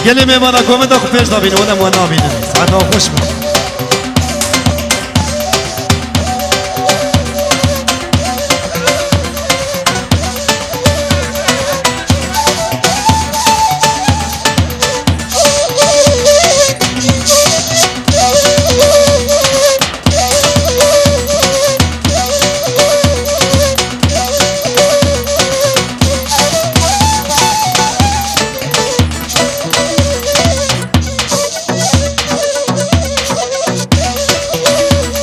گلی میمانا گومه دا خوب پیش دابینه ونم و نابینه ساعت ها خوش بود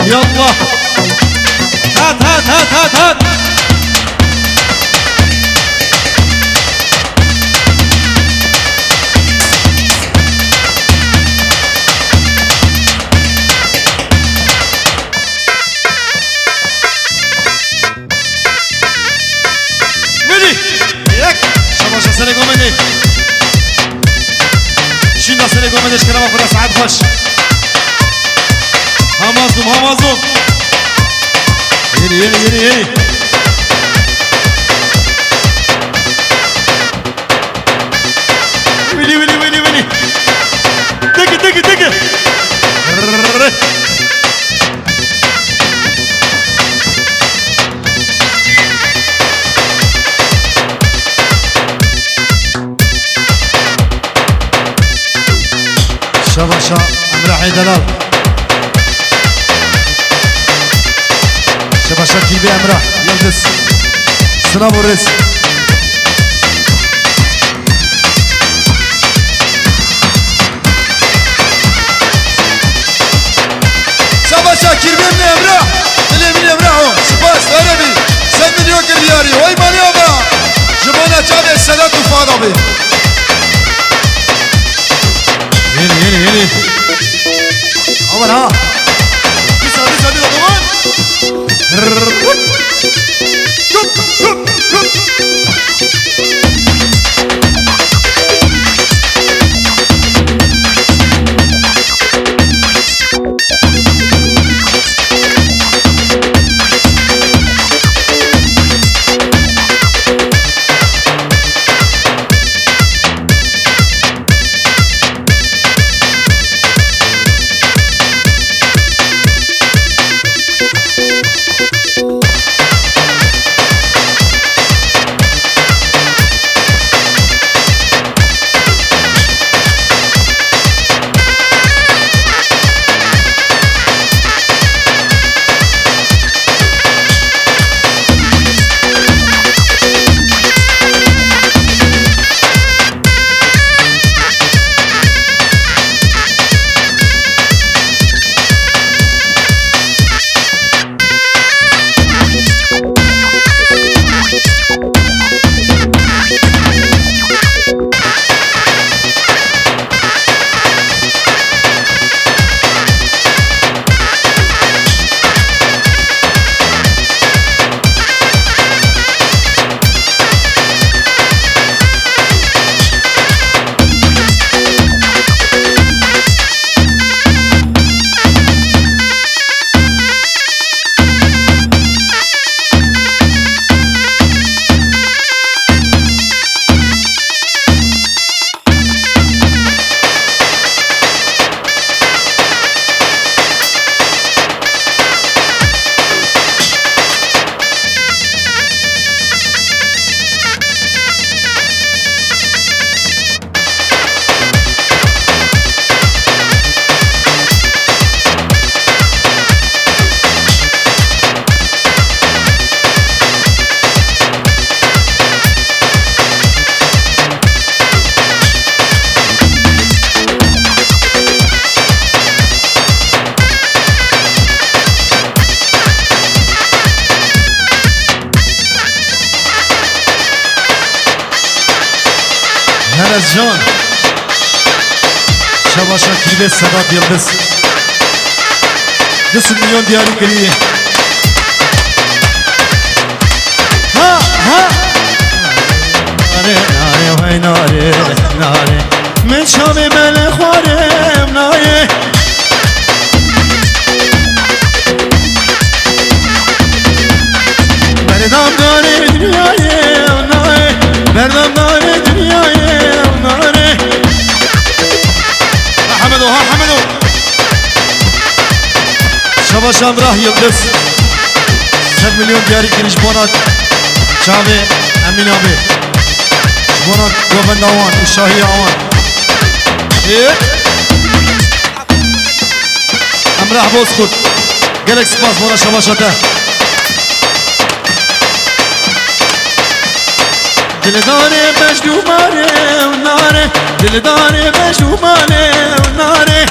يلا هات هات هات هات هات ولي ياك شباشا سنة قومني شينا سنة قومني اشكرا مفرا سعاد خوش همازلوم همازلوم يلي يلي يلي يلي ويلي ويلي ويلي ويلي دقي دقي دقي شباشا امرحي دلال شباشا كيبي امرح يلبس سناب الرس شباشا كيبي من امرح اللي من امرحه سباس عربي 7 مليون ريالي وي مالي امرح جبنا جابي السادات وفاضبي يلي يلي يلي عمر ها بيسا بيسا بيسا ضمان جان شباشا كيبي السادات يلبس 10 مليون دياري كريه ها ها ناري ناري وهي ناري ناري من شامي من خوارم ناري بردم ناري دنياي ناري بردم ناري دنياي ناري حمدو ها حمدو شباش امراه يلدز 100 مليون دياري كريش بونات شابي امين ابي بونات جوفن اوان الشاهي اوان ايه امراه بوسكوت قالك سباس بونا شباشته دلداري مجنوماني وناري دلداري مجنوماني وناري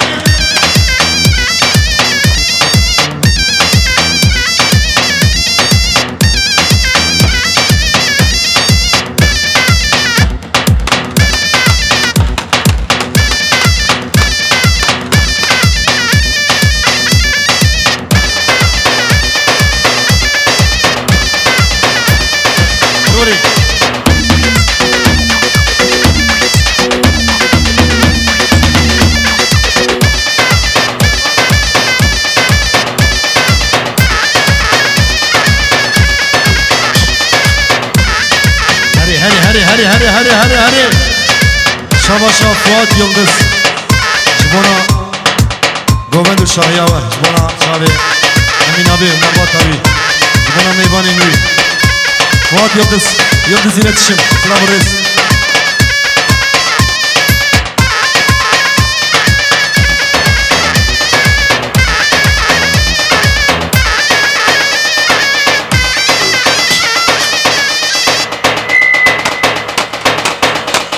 هري شباشا فؤاد يلدز جبونا جوفند الشاهياوة جبونا شابي امين ابي مربوط ابي جبونا ميباني نوي فؤاد يلدز iletişim سلام الرئيس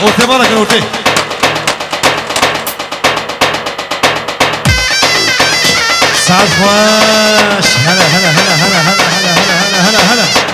اوتي بالك اوتي سعد خواش هلا هلا هلا هلا هلا هلا هلا هلا هلا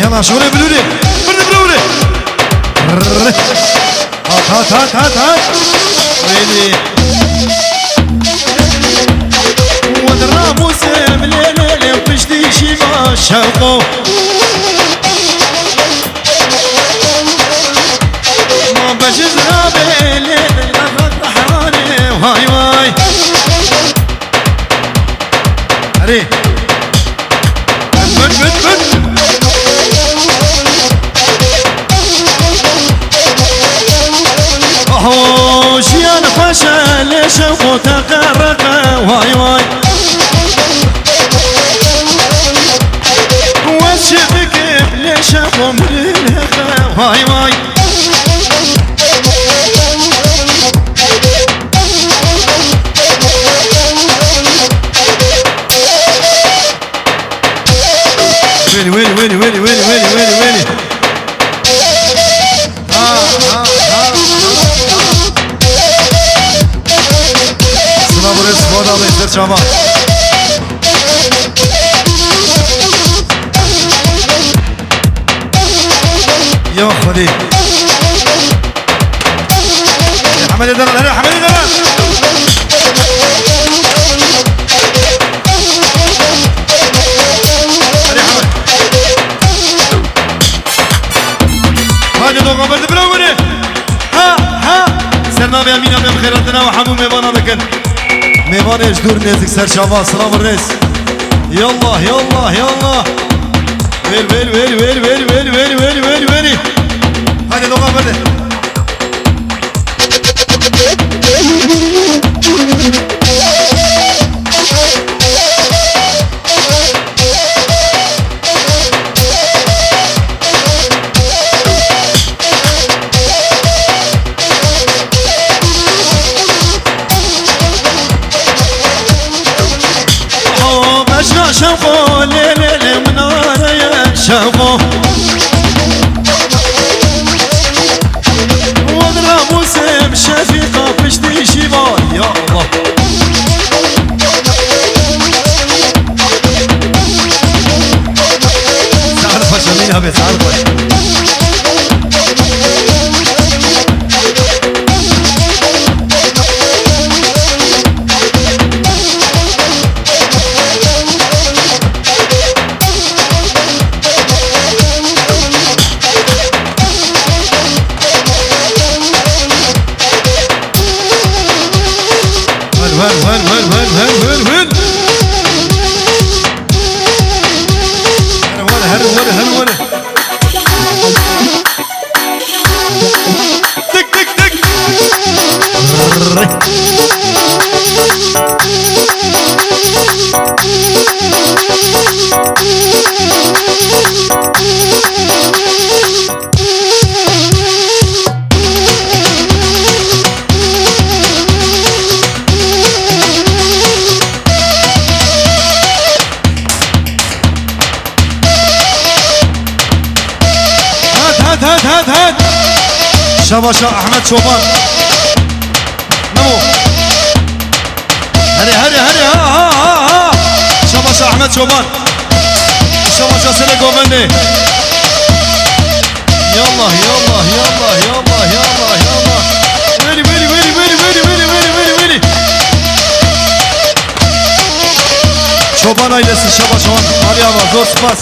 يلا شغلي بلولي بلولي هات ويلي ودرا موسم ليلي وبشتي شيما شوقو ما بجزها بليل الأغد حراني وهاي واي هري بن جيان فاشا ليش وتغرق واي واي وشفك ليش من الهقا واي واي ويلي سلام عليكم يا شباب يا خدي حمد الدلال حمد الدلال هذا دوغا برد بلوني ها سرنا بيامينا بخيراتنا وحمو ميبانا بكن ميبان اجدور نزك سر شباب سلام الرئيس يلا يلا يلا ويلي هذه لغة بده شوقو ليلي منارة يا شوقو وضرب موسم شفيقة بشتي شبال يا الله هات شباشا احمد شوبان نمو هري ها شباشا احمد شوبان شباشا سنة قومني يلا ويلي شوبان ailesi şabaşa Ali Ava zor spas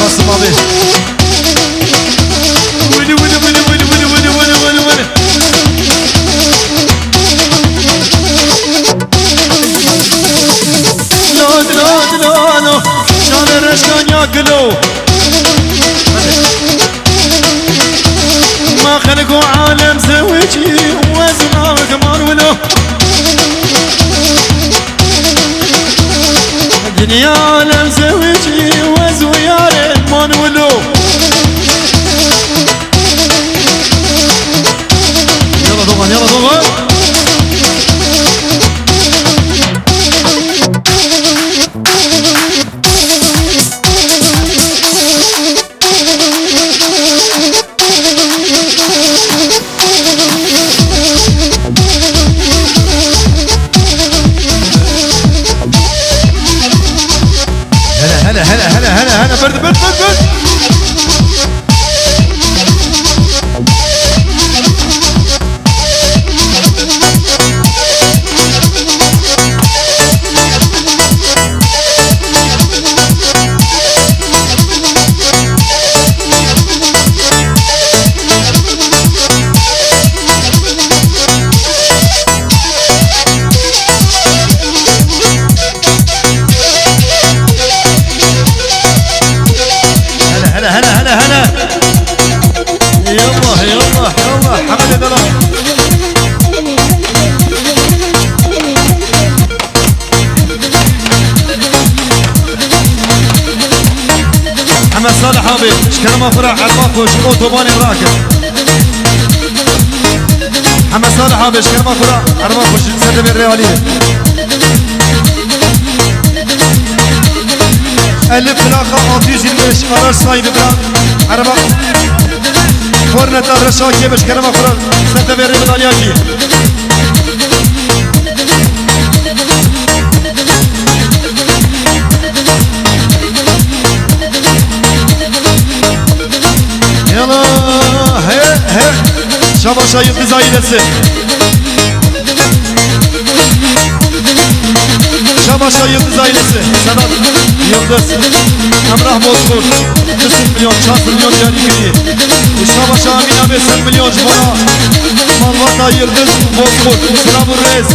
Kasım abi. Vıdı. No. Şanı reşkan yakılo. ما خلقوا عالم زوجي وزنا وكمان ولو الدنيا عالم زوجي وزوياري مان ولو يلا ضغط هلا برد هلا يلا حمد دلال محمد صالح حبيب شكرا فرع عطاكوش اوتوبان راكب محمد صالح حبيب شكرا فرع عطاكوش سلم الرياليه ألف فلاخة 625 أرار صايب بران عربا فرنة الرشاكي باش كلمة فرن سنة بيري مدالياكي يلا هي شباشا يلدز ailesi Şabaşa Yıldız ailesi Sedat Yıldız Emrah Bozkurt 40 milyon çarpı milyon canikiri Şabaşa Amin abi 40 milyon jmana Malvata Yıldız Bozkurt Sınavur Rez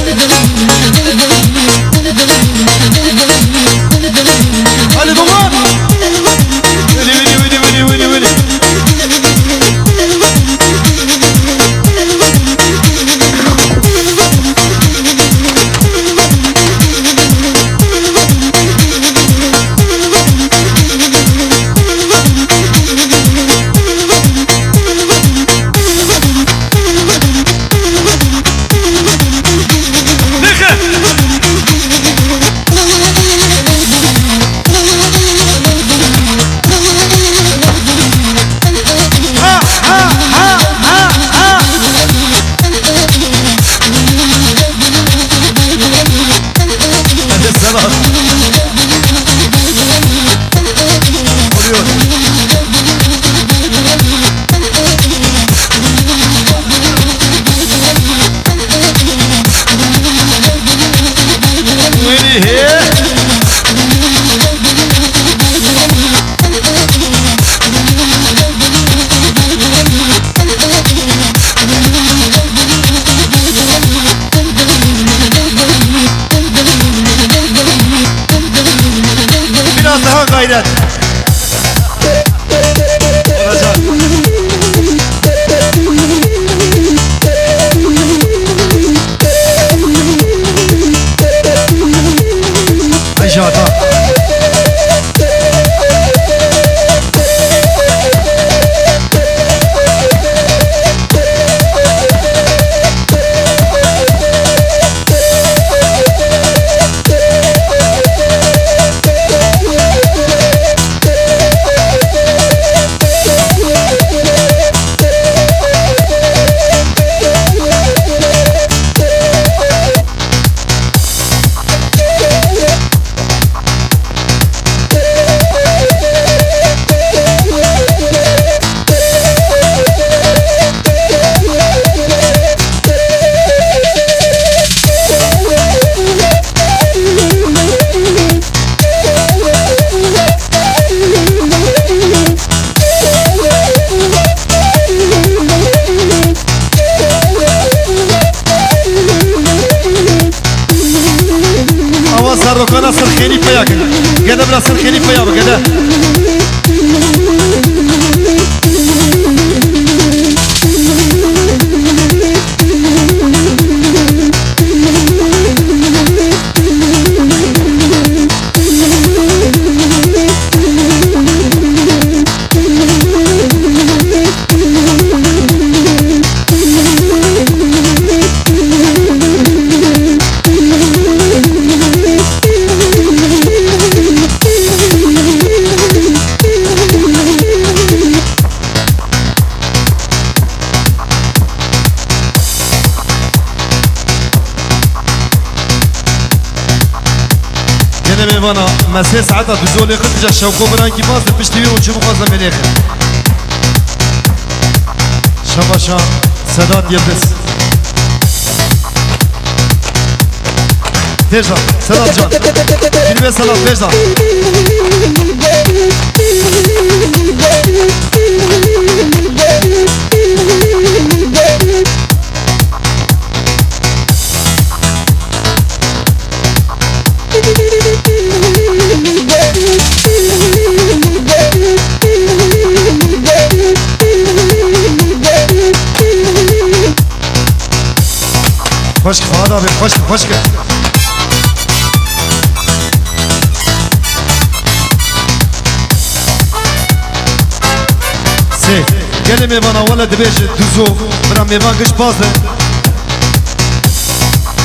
Hadi duman Vili ويلي هي biraz daha gayret. Olacak. Ayşe Hata. Rokana sırkheni paya kene. Gene biraz sırkheni paya bu gene. بنا مسيس ساعتها بزول يخرج الشوكو برانكي باز بشتي وشو مخازن من الاخر شباشا سادات يبس تيجا سادات جان كلمة سادات تيجا خوشك فؤاد abi خوشك سي قال ميفانا ولا دبيش دوزو برا ميفان قش بازه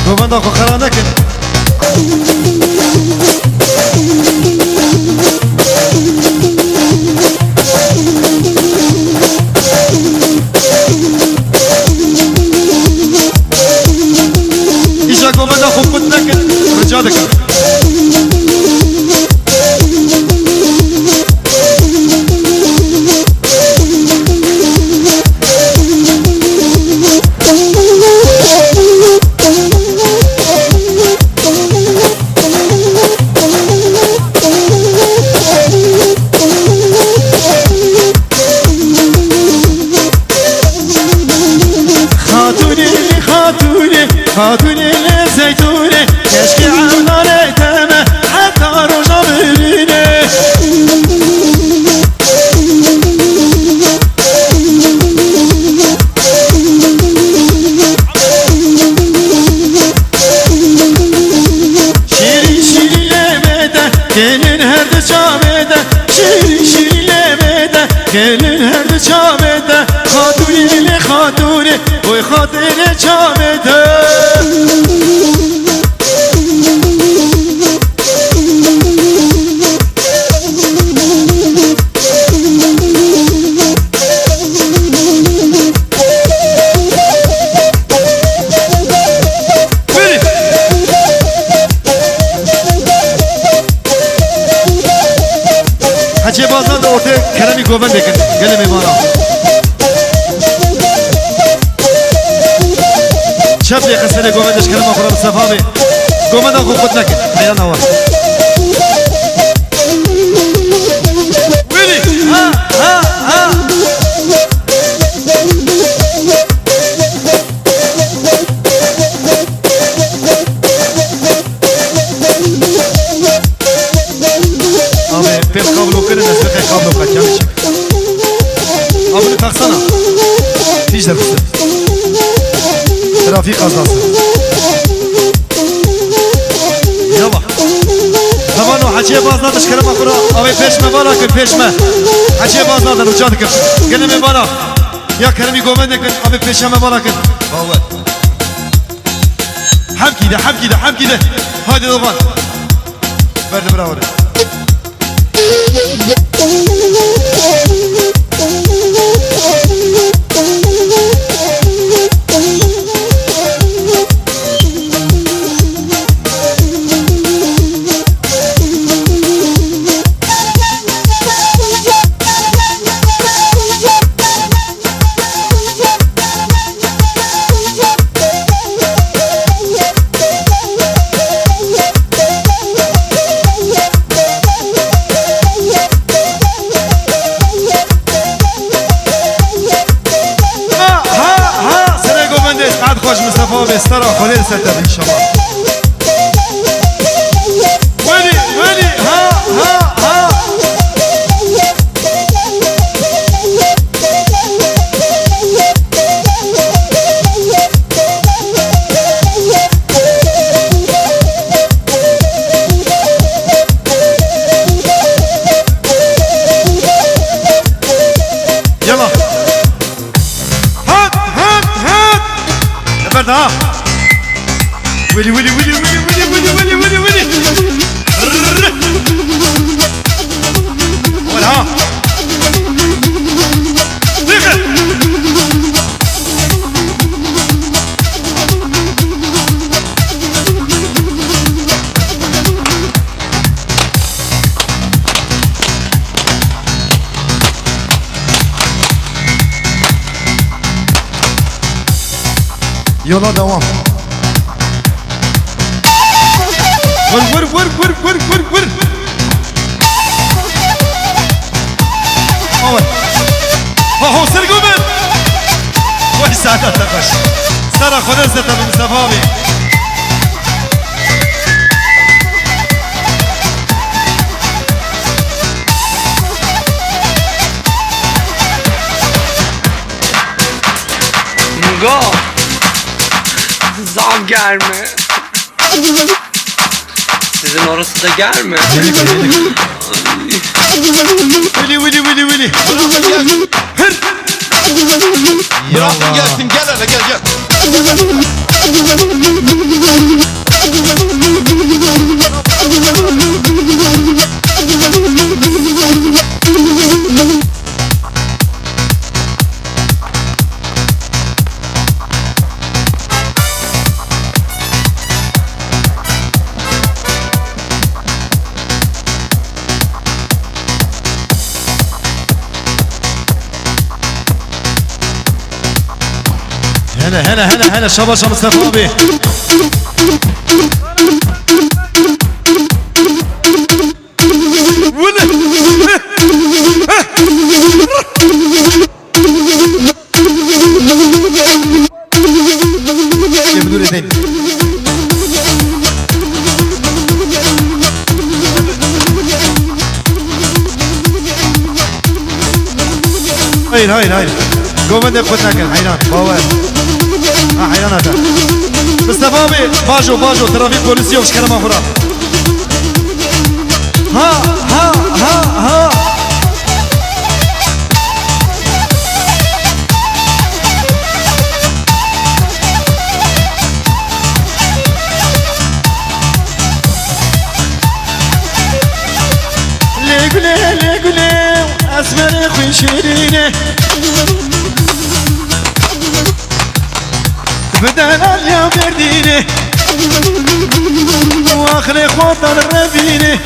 وفان داخو خرانك إيشاكو من داخو كنتك رجالك خاتوني لزيتوني كشكي عمنا تمه حتى رجع بريني شيري شيري لمده gelin her de çamede şirin şirin levede gelin her de çamede hatuni le hatuni oy hatine çamede Hacı bazen de ortaya keremi goven dekin. Gelin mimara. Çöp yakasıyla goven deş kerem okuram Mustafa abi. قوم أخو خد لك حيانا واحد ويلي ها ها ها أبي بيل قابلو كده نسبقي قابلو قد يمشي أبني تقصنا فيش درس رفيق أزاز يلا طبعا حكي باز نادش كلام أخرى أبي فيش ما بالا كل فيش ما حكي باز نادر وجادك قلنا من بالا يا كرمي قومنك أبي فيش ما بالا كل باول حبكي ده حبكي ده حبكي ده هادي ضبان برد براوري استرى خليل ستر ان شاء الله ولي ولي ها ها ها يلا هات هات هات نبرد ها ولي ولي ولي ولي ولي ولي ولي ولي ولي ولا ها يلا دوام ور ور ور ور ور ور ور اول هو سرقوا من وي ساعتها تقش سرق خلصت من سفابي Mugo zam gelme. Sizin orası da gelme. Vili vili vili vili. Hır. Bırakın gelsin gel hele gel gel. هلا هلا هلا هلا شباب مصطفى ابي يبدو لي ثاني هاي قوم انت خدنا كان حيران باور حيران هذا مصطفى باجو ترافيك بوليسية وش كلام اخرى ها ليقولي اسمر خوي شيريني بدنا اليوم يرديني واخر خاطر الربيني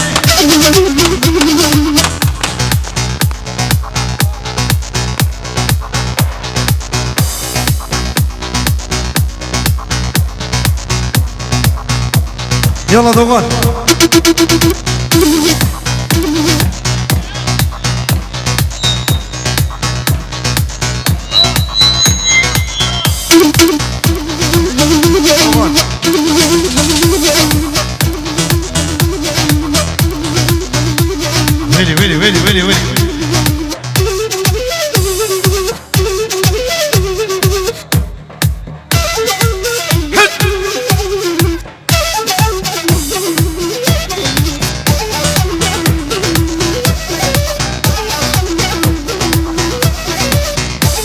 يلا دوغان ويلي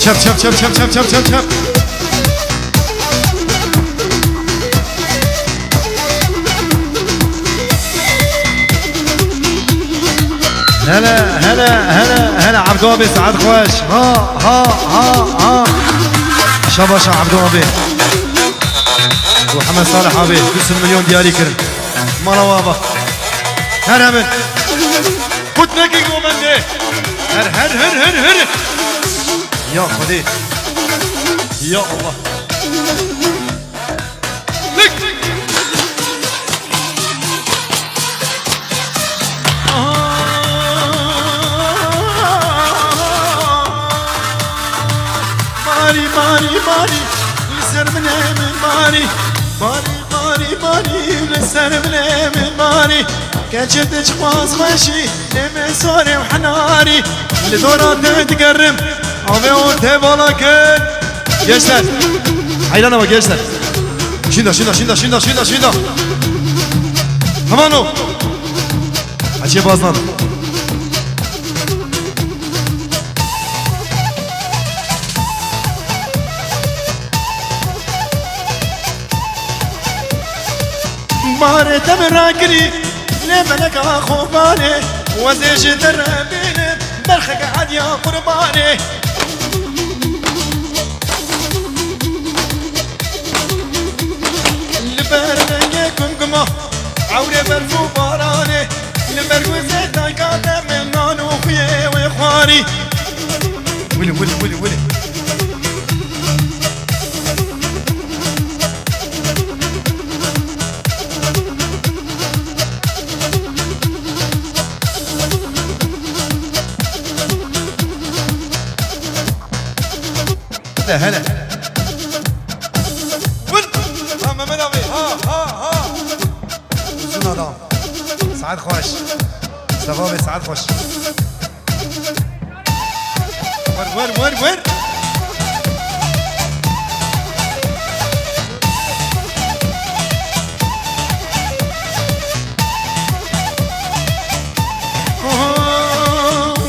شب هلا عبدو ابي سعد خوش ها شباشا عبدو ابي وحمد صالح ابي نص المليون ديالي كرم مرة وابا هر همن كنت نكي قومن ده هر يا خدي يا الله لك ماري لسر من ماري لسر من ماري كجد جواز خشي لمن صوري وحناري لدورات تقرم أبي أنت بالكن جيشتر حيلانا بقى جيشتر شيندا همانو أشي بازنان ماري تمراكري لملك أخواني وزيج دربيني برخك عاد يا قرباني لبرنيكم قمة عوري برفو باراني لبرقو زيتان كاتم من نانو خويا وإخواني ولي هلا محمد ابي ها زين دام سعد خوش صفابي سعد خوش ور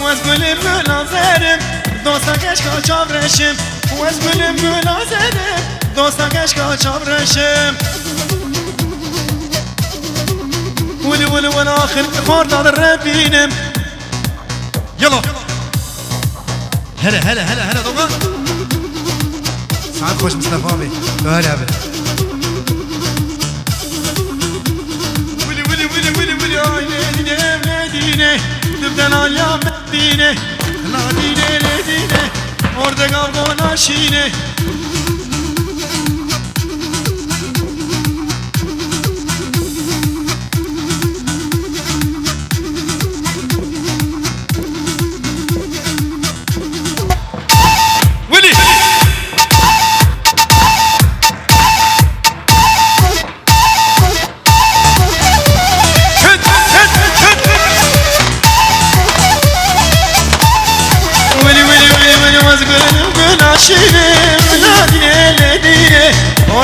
واسقولي بلا زارم دوستك اشكال چاورشم واسقولي بلا زارم دوستك اشكال چاورشم ولي آخر خورد على الربينم يلا هلا دوما سعد خوش مصطفى بي هلا بي ولي عيني تبدأ ناليا مدينة لدينة orada kavgona şiine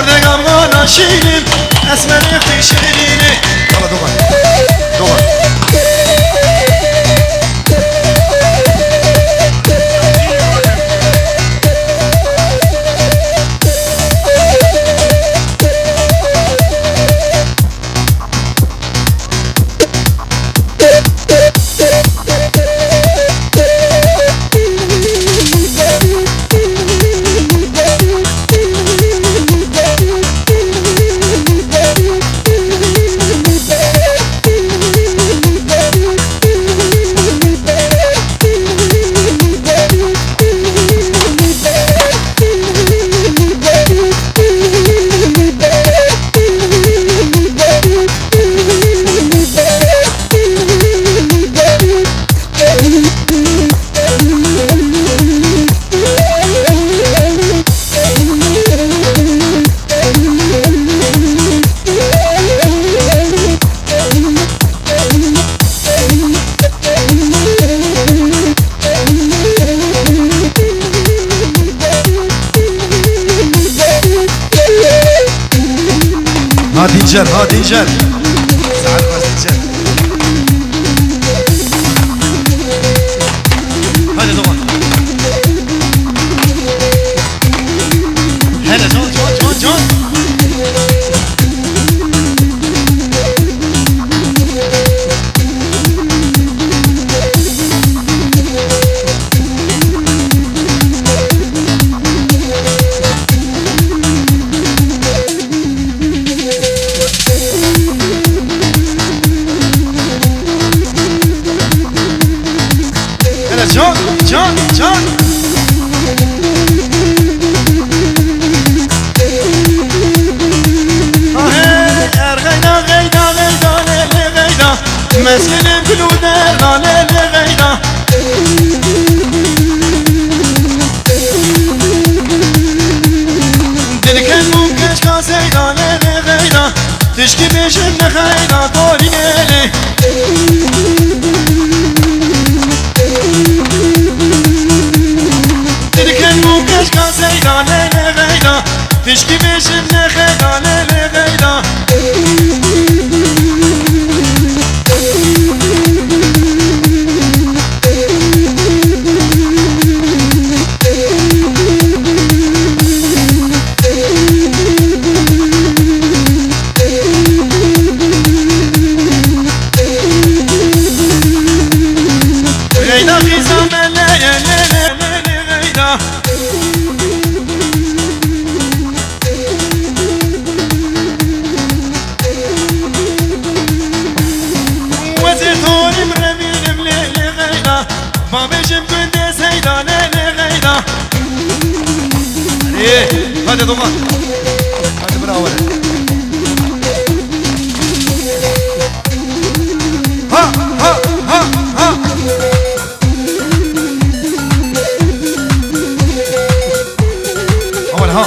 orada kavgana şiinim esmer yakın şiirini Hala dolar دينجر ها دينجر سعد باش دينجر هذا طبعا هلا جون جون جون جون John, John, John. غيدا غيدا غيدا ليلي غيدا مسكين بلودنا ليلي غيدا دلك الممكن كاسيدا ليلي غيدا تشكي بيشن غيدا دوري ليلي تشكي بيش النخيدة ليلي غيدة غيدة خيزة من ليلي غيدة ما بيجم كنت سيدا ليلي غيدا ايه هذا ضمان هذا براول ها ها ها ها اول ها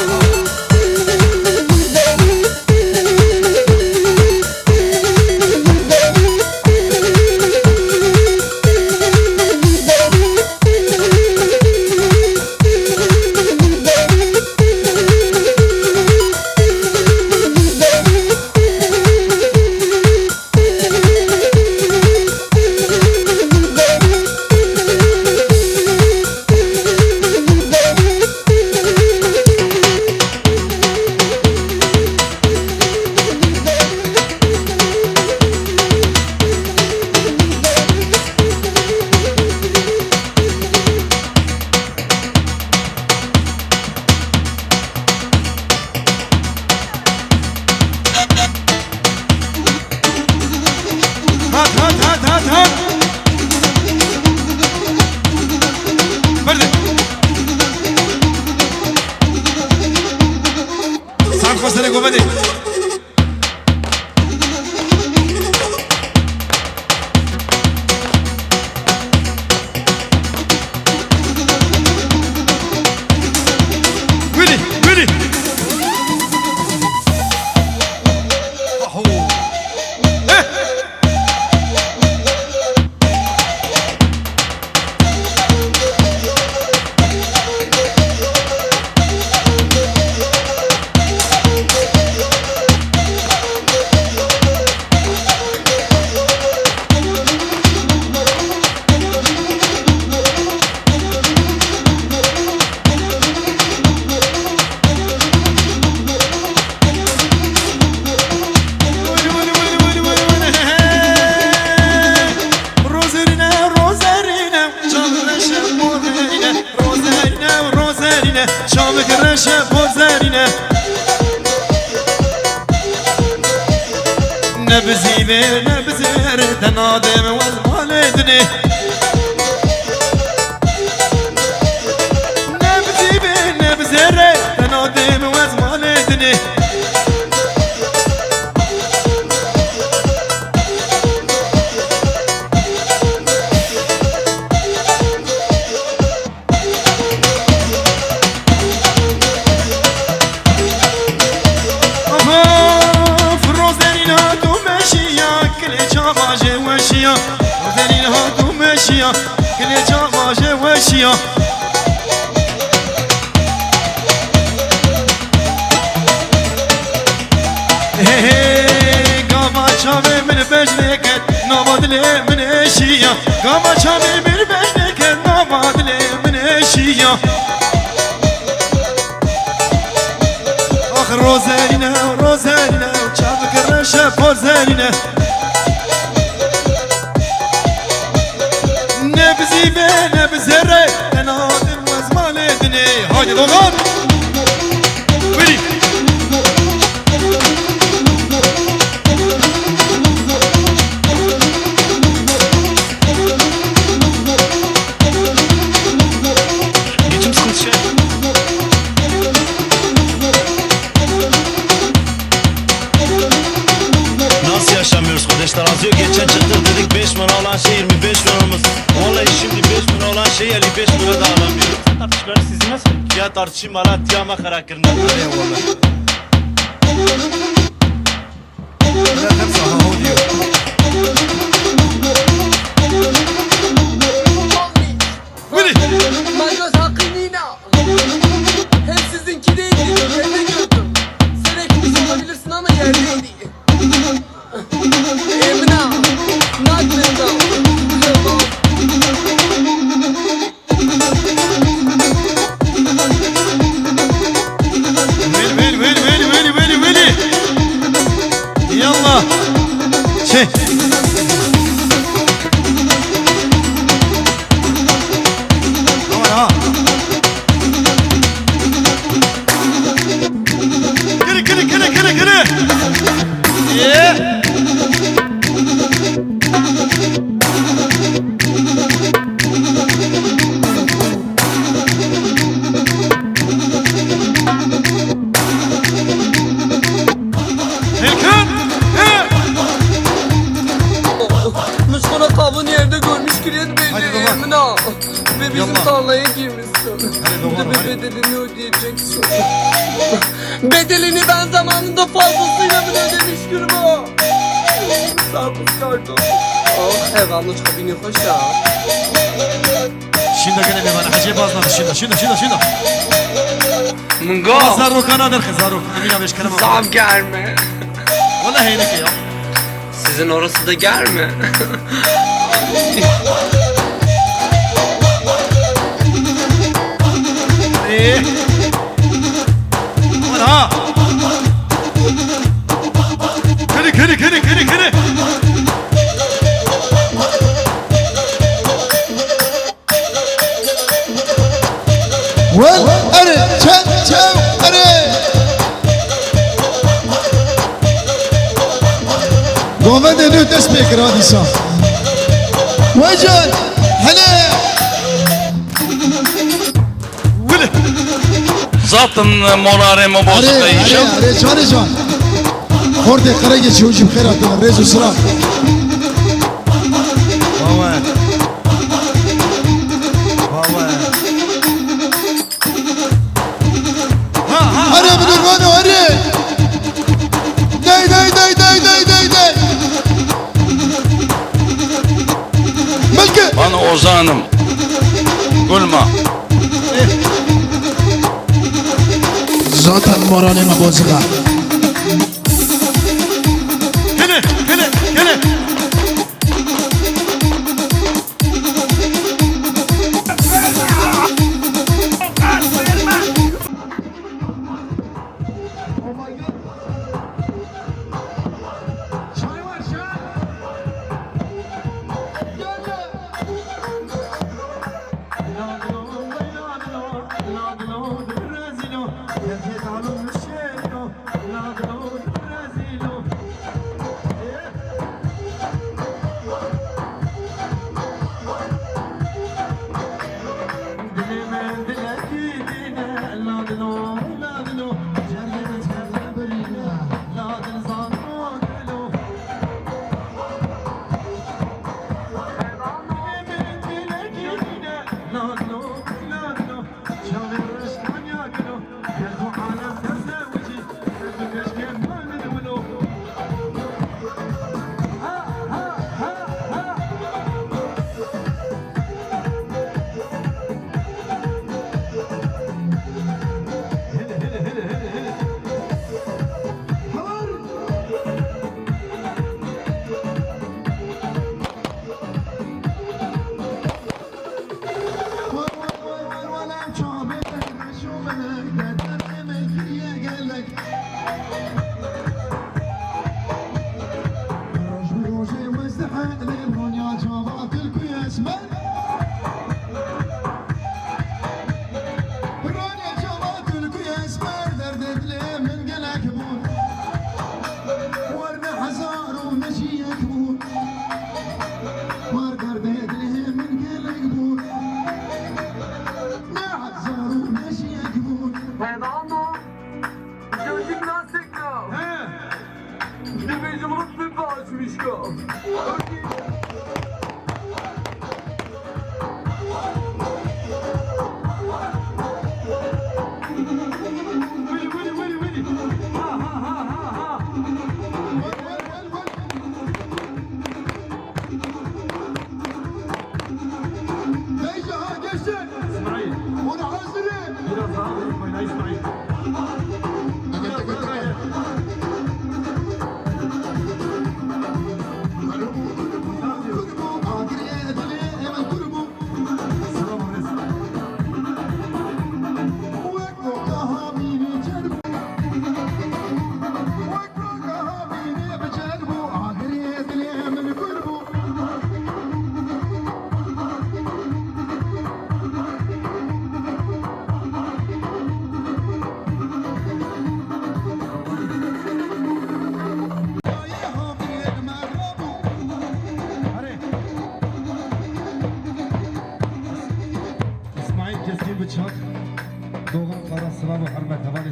هات بردك سعد خسرك وبدي ويلي ويلي شامك الرشا بوزارينا نبزي بين نبزير تنادم والمالدني نبزي بين نبزير تنادم والمالدني وذليل هادو ماشية كل جامعة واشية هي çave min bejneket Namadile min eşiya Gama çave min bejneket Namadile min eşiya Ah Rozeline Rozeline Çabuk reşe pozeline Nebzi be nebzere Enadim mezman edine Haydi dogan Biri Geçim sıkıntısı şey. Nasıl yaşamıyoruz kardeşler? Az yok geçen çıktık dedik 5 bin olan şey 25 bin olmuş. Vallahi şimdi 5 bin olan şey 55 bin da alamıyoruz. Tartışmaları siz nasıl? Fiyat artışı Malatya makara kırına. Eyvallah لا خمسة هو ديو Biri Mayoz hakkınıyla hem sizinki değildi, hem de gördüm. Sen ekmiş olabilirsin ama yerdeydi. Emina, Nadreda, Veli Yallah Şey Aman ha Kırı Yeah Erkan Müşkona kavun yerde görmüş kiret Hadi belli baba. Emina. Ve bizim Yallah. tarlaya girmişsin. Hadi Bir baba, de hadi. bedelini ödeyeceksin. Bedelini ben zamanında fazlasıyla mı ödemiştim o? Sarpız kardeş. Oh, eyvallah kabini hoş ya. Şimdi gene bir bana hacı bazladı şimdi Mungo. Zaruk anadır kız Zaruk Emine beş kelime Zam gelme. Vallahi heyneke ya Sizin orası da gelme. Aman ha Kırı Well, are, çev, are. Gove de nü dest pekir hadisa. Vecan, hele. Vili Zaten morarımı Are, bozuk da yiyeceğim. are, canı can. Horde kara geçiyor hocam khairatına. Rezu sıra. Baba Are müdür bana, are. Dey. Melke. Bana Ozan'ım. Gülma. Zaten moralime bozuğa. Kene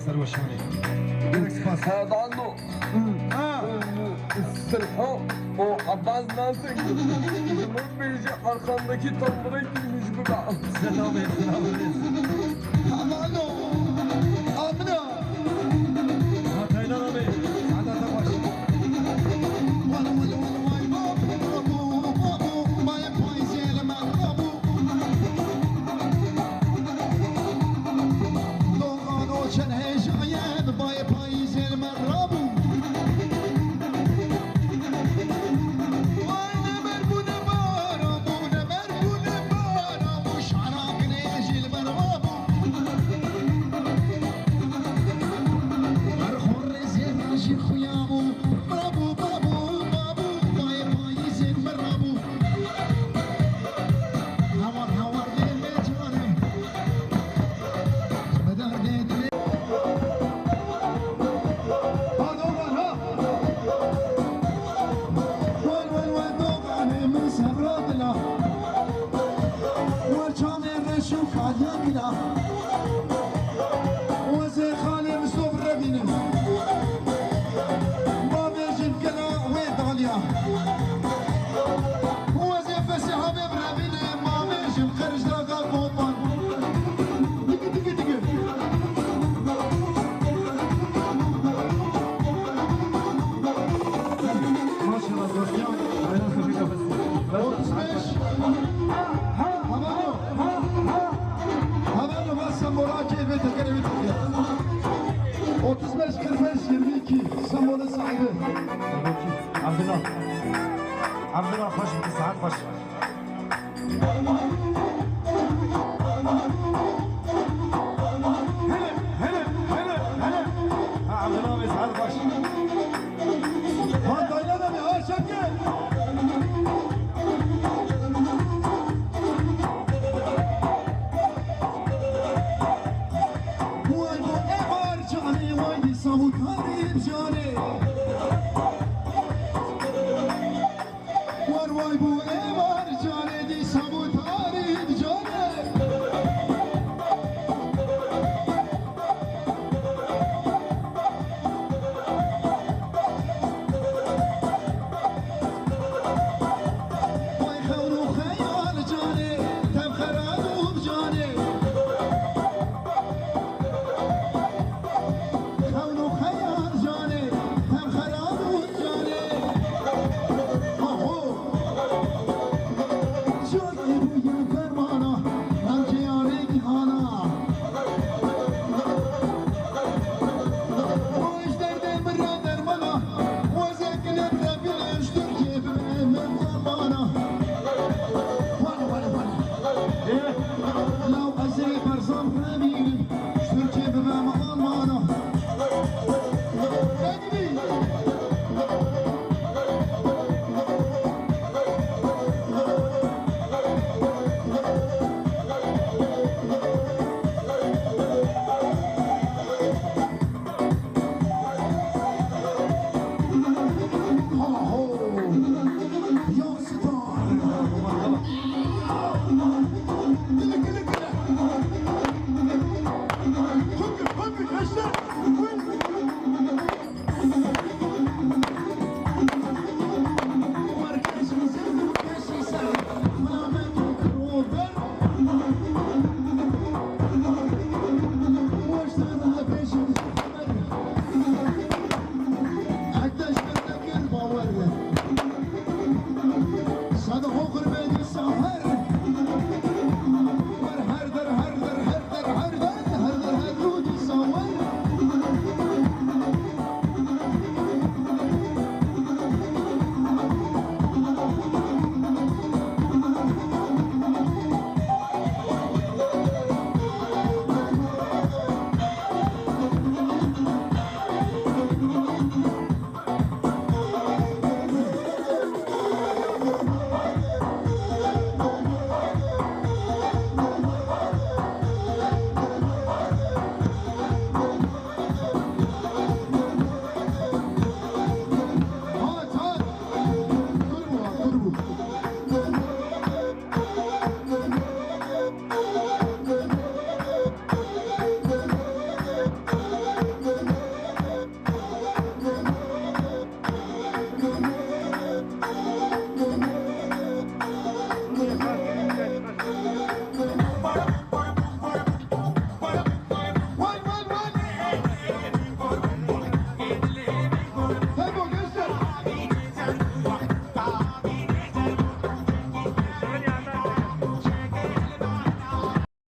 سروشانی یک سپاس هذانو Sırha o Abbas nasıl Bunun beyci arkandaki tambura girmiş bu be Selam et, selam et. Amano, amna. Ha Taylan abi, sana da baş. Wala wala wala vay babu babu babu. Maya poesia man babu. Doğan o çen hejayet maya poesia man babu. Vay ne mer bu ne bara bu ne mer bu ne bara bu şarap ne jil man babu. Arxorez yezajir xuyabu babu babu babu maya poesia man babu. Havar havar dile canım. Bedar dedile. Hadi oğlan ha. Vel doğanı min sabradla. Verçam reşu kadakla. Veze khalim sobre benim. Babecim kela ve dalya. Veze fesi habib benim. Babecim kırışta kalkopan. Digi digi digi. Maşallah dostum. Taylan kapı kapısı. 35 Haberle varsa Morakey ve Tekerevit 35 45 22 Sambola sahibi Abdullah. Abdullah hoş bir saat hoş. Hele. Ha Abdullah abi saat hoş. Ha Taylan abi ha şakir Vay bu evar cani vay savut hadim cani Var vay bu evar